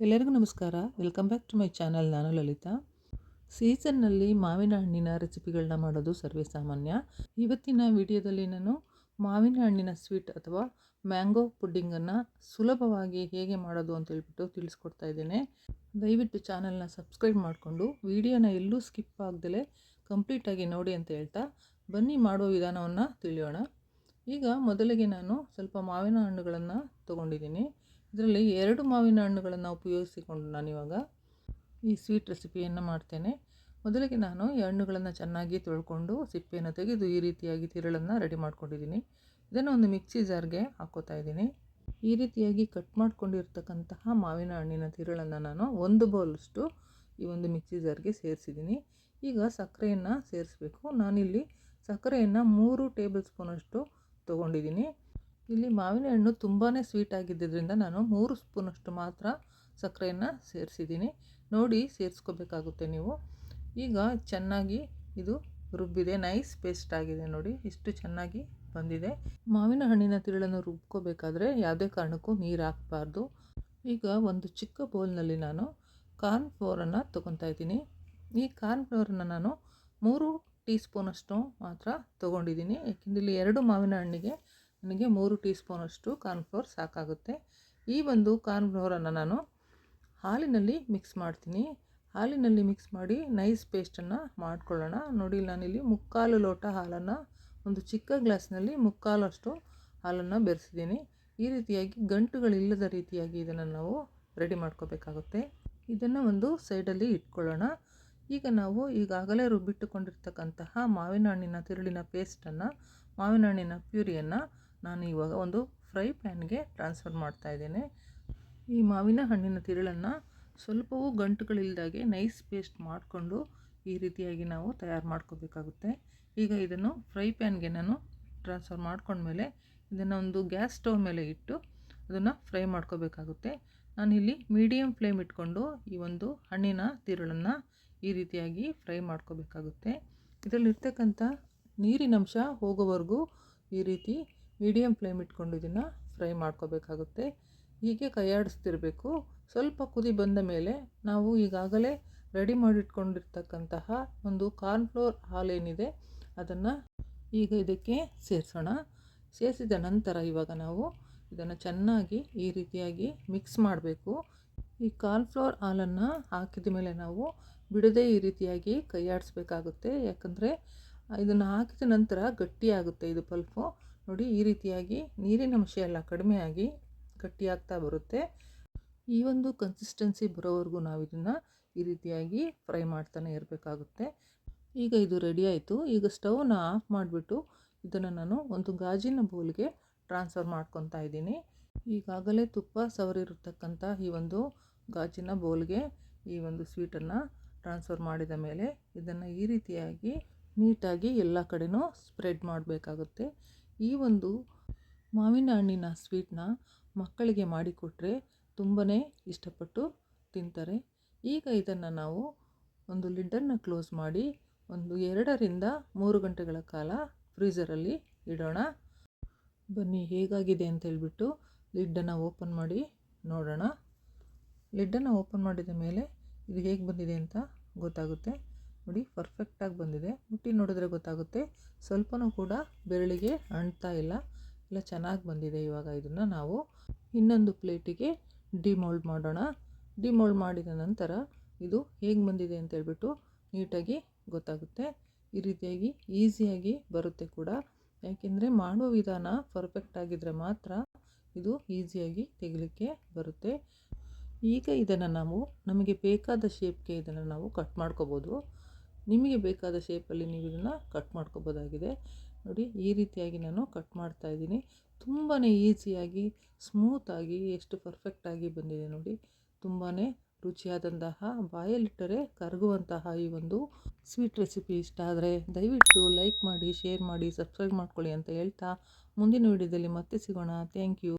ಎಲ್ಲರಿಗೂ ನಮಸ್ಕಾರ. Welcome back to my channel. ನಾನು ಲಲಿತಾ. ಸೀಸನ್ನಲ್ಲಿ ಮಾವಿನ ಹಣ್ಣಿನ ರೆಸಿಪಿಗಳನ್ನ ಮಾಡೋದು ಸರ್ವೇ ಸಾಮಾನ್ಯ. ಇವತ್ತಿನ ವಿಡಿಯೋದಲ್ಲಿ ನಾನು ಮಾವಿನ ಹಣ್ಣಿನ ಸ್ವೀಟ್ ಅಥವಾ ಮ್ಯಾಂಗೋ ಪುಡ್ಡಿಂಗನ್ನು ಸುಲಭವಾಗಿ ಹೇಗೆ ಮಾಡೋದು ಅಂತ ಹೇಳ್ಬಿಟ್ಟು ತಿಳಿಸ್ಕೊಡ್ತಾ ಇದ್ದೇನೆ. ದಯವಿಟ್ಟು ಚಾನಲ್ನ ಸಬ್ಸ್ಕ್ರೈಬ್ ಮಾಡಿಕೊಂಡು ವಿಡಿಯೋನ ಎಲ್ಲೂ ಸ್ಕಿಪ್ ಆಗದಲೇ ಕಂಪ್ಲೀಟಾಗಿ ನೋಡಿ ಅಂತ ಹೇಳ್ತಾ ಬನ್ನಿ ಮಾಡೋ ವಿಧಾನವನ್ನು ತಿಳಿಯೋಣ. ಈಗ ಮೊದಲಿಗೆ ನಾನು ಸ್ವಲ್ಪ ಮಾವಿನ ಹಣ್ಣುಗಳನ್ನು ತೊಗೊಂಡಿದ್ದೀನಿ. ಇದರಲ್ಲಿ 2 ಮಾವಿನ ಹಣ್ಣುಗಳನ್ನು ಉಪಯೋಗಿಸಿಕೊಂಡು ನಾನಿವಾಗ ಈ ಸ್ವೀಟ್ ರೆಸಿಪಿಯನ್ನು ಮಾಡ್ತೇನೆ. ಮೊದಲಿಗೆ ನಾನು ಈ ಹಣ್ಣುಗಳನ್ನು ಚೆನ್ನಾಗಿ ತೊಳ್ಕೊಂಡು ಸಿಪ್ಪೆಯನ್ನು ತೆಗೆದು ಈ ರೀತಿಯಾಗಿ ತಿರುಳನ್ನು ರೆಡಿ ಮಾಡ್ಕೊಂಡಿದ್ದೀನಿ. ಇದನ್ನು ಒಂದು ಮಿಕ್ಸಿ ಜಾರ್ಗೆ ಹಾಕೋತಾ ಇದ್ದೀನಿ. ಈ ರೀತಿಯಾಗಿ ಕಟ್ ಮಾಡ್ಕೊಂಡಿರ್ತಕ್ಕಂತಹ ಮಾವಿನ ಹಣ್ಣಿನ ತಿರುಳನ್ನು ನಾನು 1 ಬೌಲಷ್ಟು ಈ ಒಂದು ಮಿಕ್ಸಿ ಜಾರ್ಗೆ ಸೇರಿಸಿದ್ದೀನಿ. ಈಗ ಸಕ್ಕರೆಯನ್ನು ಸೇರಿಸಬೇಕು. ನಾನಿಲ್ಲಿ ಸಕ್ಕರೆಯನ್ನು 3 ಟೇಬಲ್ ಸ್ಪೂನಷ್ಟು ತೊಗೊಂಡಿದ್ದೀನಿ. ಇಲ್ಲಿ ಮಾವಿನ ಹಣ್ಣು ತುಂಬಾ ಸ್ವೀಟ್ ಆಗಿದ್ದರಿಂದ ನಾನು 3 ಸ್ಪೂನಷ್ಟು ಮಾತ್ರ ಸಕ್ಕರೆಯನ್ನು ಸೇರಿಸಿದ್ದೀನಿ. ನೋಡಿ ಸೇರಿಸ್ಕೋಬೇಕಾಗುತ್ತೆ ನೀವು. ಈಗ ಚೆನ್ನಾಗಿ ಇದು ರುಬ್ಬಿದೆ, ನೈಸ್ ಪೇಸ್ಟ್ ಆಗಿದೆ ನೋಡಿ, ಇಷ್ಟು ಚೆನ್ನಾಗಿ ಬಂದಿದೆ. ಮಾವಿನ ಹಣ್ಣಿನ ತಿರುಳನ್ನು ರುಬ್ಕೋಬೇಕಾದ್ರೆ ಯಾವುದೇ ಕಾರಣಕ್ಕೂ ನೀರು ಹಾಕಬಾರ್ದು. ಈಗ ಒಂದು ಚಿಕ್ಕ ಬೌಲ್ನಲ್ಲಿ ನಾನು ಕಾರ್ನ್ ಫ್ಲೋರನ್ನು ತೊಗೊತಾ ಇದ್ದೀನಿ. ಈ ಕಾರ್ನ್ ಫ್ಲೋರನ್ನು ನಾನು 3 ಟೀ ಸ್ಪೂನಷ್ಟು ಮಾತ್ರ ತೊಗೊಂಡಿದ್ದೀನಿ. ಏಕೆಂದರೆ ಇಲ್ಲಿ 2 ಮಾವಿನ ಹಣ್ಣಿಗೆ ನನಗೆ 3 ಟೀ ಸ್ಪೂನಷ್ಟು ಕಾರ್ನ್ ಫ್ಲೋರ್ ಸಾಕಾಗುತ್ತೆ. ಈ ಒಂದು ಕಾರ್ನ್ ಫ್ಲೋರನ್ನು ನಾನು ಹಾಲಿನಲ್ಲಿ ಮಿಕ್ಸ್ ಮಾಡ್ತೀನಿ. ಹಾಲಿನಲ್ಲಿ ಮಿಕ್ಸ್ ಮಾಡಿ ನೈಸ್ ಪೇಸ್ಟನ್ನು ಮಾಡ್ಕೊಳ್ಳೋಣ. ನೋಡಿ, ನಾನಿಲ್ಲಿ 3/4 ಲೋಟ ಹಾಲನ್ನು ಒಂದು ಚಿಕ್ಕ ಗ್ಲಾಸ್ನಲ್ಲಿ 3/4 ಹಾಲನ್ನು ಬೆರೆಸಿದ್ದೀನಿ. ಈ ರೀತಿಯಾಗಿ ಗಂಟುಗಳಿಲ್ಲದ ರೀತಿಯಾಗಿ ಇದನ್ನು ನಾವು ರೆಡಿ ಮಾಡ್ಕೋಬೇಕಾಗುತ್ತೆ. ಇದನ್ನು ಒಂದು ಸೈಡಲ್ಲಿ ಇಟ್ಕೊಳ್ಳೋಣ. ಈಗ ನಾವು ಈಗಾಗಲೇ ರುಬ್ಬಿಟ್ಟುಕೊಂಡಿರ್ತಕ್ಕಂತಹ ಮಾವಿನ ಹಣ್ಣಿನ ತಿರುಳಿನ ಪೇಸ್ಟನ್ನು, ಮಾವಿನ ಹಣ್ಣಿನ ಪ್ಯೂರಿಯನ್ನು ನಾನು ಇವಾಗ ಒಂದು ಫ್ರೈ ಪ್ಯಾನ್ಗೆ ಟ್ರಾನ್ಸ್ಫರ್ ಮಾಡ್ತಾ ಇದ್ದೇನೆ. ಈ ಮಾವಿನ ಹಣ್ಣಿನ ತಿರುಳನ್ನು ಸ್ವಲ್ಪವೂ ಗಂಟುಗಳಿಲ್ದಾಗೆ ನೈಸ್ ಪೇಸ್ಟ್ ಮಾಡಿಕೊಂಡು ಈ ರೀತಿಯಾಗಿ ನಾವು ತಯಾರು ಮಾಡ್ಕೋಬೇಕಾಗುತ್ತೆ. ಈಗ ಇದನ್ನು ಫ್ರೈ ಪ್ಯಾನ್ಗೆ ನಾನು ಟ್ರಾನ್ಸ್ಫರ್ ಮಾಡ್ಕೊಂಡ್ಮೇಲೆ ಇದನ್ನು ಒಂದು ಗ್ಯಾಸ್ ಸ್ಟವ್ ಮೇಲೆ ಇಟ್ಟು ಅದನ್ನು ಫ್ರೈ ಮಾಡ್ಕೋಬೇಕಾಗುತ್ತೆ. ನಾನಿಲ್ಲಿ ಮೀಡಿಯಮ್ ಫ್ಲೇಮ್ ಇಟ್ಕೊಂಡು ಈ ಒಂದು ಹಣ್ಣಿನ ತಿರುಳನ್ನು ಈ ರೀತಿಯಾಗಿ ಫ್ರೈ ಮಾಡ್ಕೋಬೇಕಾಗುತ್ತೆ. ಇದರಲ್ಲಿರ್ತಕ್ಕಂಥ ನೀರಿನಂಶ ಹೋಗೋವರೆಗೂ ಈ ರೀತಿ ಮೀಡಿಯಮ್ ಫ್ಲೇಮ್ ಇಟ್ಕೊಂಡು ಇದನ್ನು ಫ್ರೈ ಮಾಡ್ಕೋಬೇಕಾಗುತ್ತೆ. ಹೀಗೆ ಕೈಯಾಡಿಸ್ತಿರಬೇಕು. ಸ್ವಲ್ಪ ಕುದಿ ಬಂದ ಮೇಲೆ ನಾವು ಈಗಾಗಲೇ ರೆಡಿ ಮಾಡಿಟ್ಕೊಂಡಿರ್ತಕ್ಕಂತಹ ಒಂದು ಕಾರ್ನ್ ಫ್ಲೋರ್ ಹಾಲೇನಿದೆ ಅದನ್ನು ಈಗ ಇದಕ್ಕೆ ಸೇರಿಸೋಣ. ಸೇರಿಸಿದ ನಂತರ ಇವಾಗ ನಾವು ಇದನ್ನು ಚೆನ್ನಾಗಿ ಈ ರೀತಿಯಾಗಿ ಮಿಕ್ಸ್ ಮಾಡಬೇಕು. ಈ ಕಾರ್ನ್ ಫ್ಲೋರ್ ಹಾಲನ್ನು ಹಾಕಿದ ಮೇಲೆ ನಾವು ಬಿಡದೆ ಈ ರೀತಿಯಾಗಿ ಕೈಯಾಡಿಸ್ಬೇಕಾಗುತ್ತೆ. ಯಾಕಂದರೆ ಇದನ್ನು ಹಾಕಿದ ನಂತರ ಗಟ್ಟಿಯಾಗುತ್ತೆ ಇದು ಪಲ್ಪು. ನೋಡಿ, ಈ ರೀತಿಯಾಗಿ ನೀರಿನ ಅಂಶ ಎಲ್ಲ ಕಡಿಮೆಯಾಗಿ ಗಟ್ಟಿಯಾಗ್ತಾ ಬರುತ್ತೆ. ಈ ಒಂದು ಕನ್ಸಿಸ್ಟೆನ್ಸಿ ಬರೋವರೆಗೂ ನಾವು ಇದನ್ನು ಈ ರೀತಿಯಾಗಿ ಫ್ರೈ ಮಾಡ್ತಾನೆ ಇರಬೇಕಾಗುತ್ತೆ. ಈಗ ಇದು ರೆಡಿ ಆಯಿತು. ಈಗ ಸ್ಟವ್ನ ಆಫ್ ಮಾಡಿಬಿಟ್ಟು ಇದನ್ನು ನಾನು ಒಂದು ಗಾಜಿನ ಬೌಲ್ಗೆ ಟ್ರಾನ್ಸ್ಫರ್ ಮಾಡ್ಕೊತಾ ಇದ್ದೀನಿ. ಈಗಾಗಲೇ ತುಪ್ಪ ಸವರಿರತಕ್ಕಂಥ ಈ ಒಂದು ಗಾಜಿನ ಬೌಲ್ಗೆ ಈ ಒಂದು ಸ್ವೀಟನ್ನು ಟ್ರಾನ್ಸ್ಫರ್ ಮಾಡಿದ ಮೇಲೆ ಇದನ್ನು ಈ ರೀತಿಯಾಗಿ ನೀಟಾಗಿ ಎಲ್ಲ ಕಡೆನೂ ಸ್ಪ್ರೆಡ್ ಮಾಡಬೇಕಾಗುತ್ತೆ. ಈ ಒಂದು ಮಾವಿನ ಹಣ್ಣಿನ ಸ್ವೀಟ್ನ ಮಕ್ಕಳಿಗೆ ಮಾಡಿಕೊಟ್ರೆ ತುಂಬಾ ಇಷ್ಟಪಟ್ಟು ತಿಂತಾರೆ. ಈಗ ಇದನ್ನು ನಾವು ಒಂದು ಲಿಡ್ಡನ್ನು ಕ್ಲೋಸ್ ಮಾಡಿ ಒಂದು 2 ರಿಂದ 3 ಗಂಟೆಗಳ ಕಾಲ ಫ್ರೀಝರಲ್ಲಿ ಇಡೋಣ. ಬನ್ನಿ ಹೇಗಾಗಿದೆ ಅಂತ ಹೇಳ್ಬಿಟ್ಟು ಲಿಡ್ಡನ್ನು ಓಪನ್ ಮಾಡಿ ನೋಡೋಣ. ಲಿಡ್ಡನ್ನು ಓಪನ್ ಮಾಡಿದ ಮೇಲೆ ಇದು ಹೇಗೆ ಬಂದಿದೆ ಅಂತ ಗೊತ್ತಾಗುತ್ತೆ. ನೋಡಿ, ಪರ್ಫೆಕ್ಟಾಗಿ ಬಂದಿದೆ. ಮುಟ್ಟಿ ನೋಡಿದ್ರೆ ಗೊತ್ತಾಗುತ್ತೆ. ಸ್ವಲ್ಪನೂ ಕೂಡ ಬೆರಳಿಗೆ ಅಂಟ್ತಾ ಇಲ್ಲ, ಎಲ್ಲ ಚೆನ್ನಾಗಿ ಬಂದಿದೆ. ಇವಾಗ ಇದನ್ನು ನಾವು ಇನ್ನೊಂದು ಪ್ಲೇಟಿಗೆ ಡಿಮೋಲ್ಡ್ ಮಾಡೋಣ. ಡಿಮೋಲ್ಡ್ ಮಾಡಿದ ನಂತರ ಇದು ಹೇಗೆ ಬಂದಿದೆ ಅಂತ ಹೇಳ್ಬಿಟ್ಟು ನೀಟಾಗಿ ಗೊತ್ತಾಗುತ್ತೆ. ಈ ರೀತಿಯಾಗಿ ಈಸಿಯಾಗಿ ಬರುತ್ತೆ ಕೂಡ. ಯಾಕೆಂದರೆ ಮಾಡುವ ವಿಧಾನ ಪರ್ಫೆಕ್ಟ್ ಆಗಿದ್ದರೆ ಮಾತ್ರ ಇದು ಈಸಿಯಾಗಿ ತೆಗಿಲಿಕ್ಕೆ ಬರುತ್ತೆ. ಈಗ ಇದನ್ನು ನಾವು ನಮಗೆ ಬೇಕಾದ ಶೇಪ್ಗೆ ಇದನ್ನು ನಾವು ಕಟ್ ಮಾಡ್ಕೋಬೋದು. ನಿಮಗೆ ಬೇಕಾದ ಶೇಪಲ್ಲಿ ನೀವು ಇದನ್ನು ಕಟ್ ಮಾಡ್ಕೋಬೋದಾಗಿದೆ. ನೋಡಿ, ಈ ರೀತಿಯಾಗಿ ನಾನು ಕಟ್ ಮಾಡ್ತಾ ಇದ್ದೀನಿ. ತುಂಬಾ ಈಸಿಯಾಗಿ ಸ್ಮೂತಾಗಿ ಎಷ್ಟು ಪರ್ಫೆಕ್ಟಾಗಿ ಬಂದಿದೆ ನೋಡಿ. ತುಂಬಾ ರುಚಿಯಾದಂತಹ, ಬಾಯಲ್ಲಿಟ್ಟರೆ ಕರಗುವಂತಹ ಈ ಒಂದು ಸ್ವೀಟ್ ರೆಸಿಪಿ ಇಷ್ಟ ಆದರೆ ದಯವಿಟ್ಟು ಲೈಕ್ ಮಾಡಿ, ಶೇರ್ ಮಾಡಿ, ಸಬ್ಸ್ಕ್ರೈಬ್ ಮಾಡ್ಕೊಳ್ಳಿ ಅಂತ ಹೇಳ್ತಾ ಮುಂದಿನ ವಿಡಿಯೋದಲ್ಲಿ ಮತ್ತೆ ಸಿಗೋಣ. Thank you.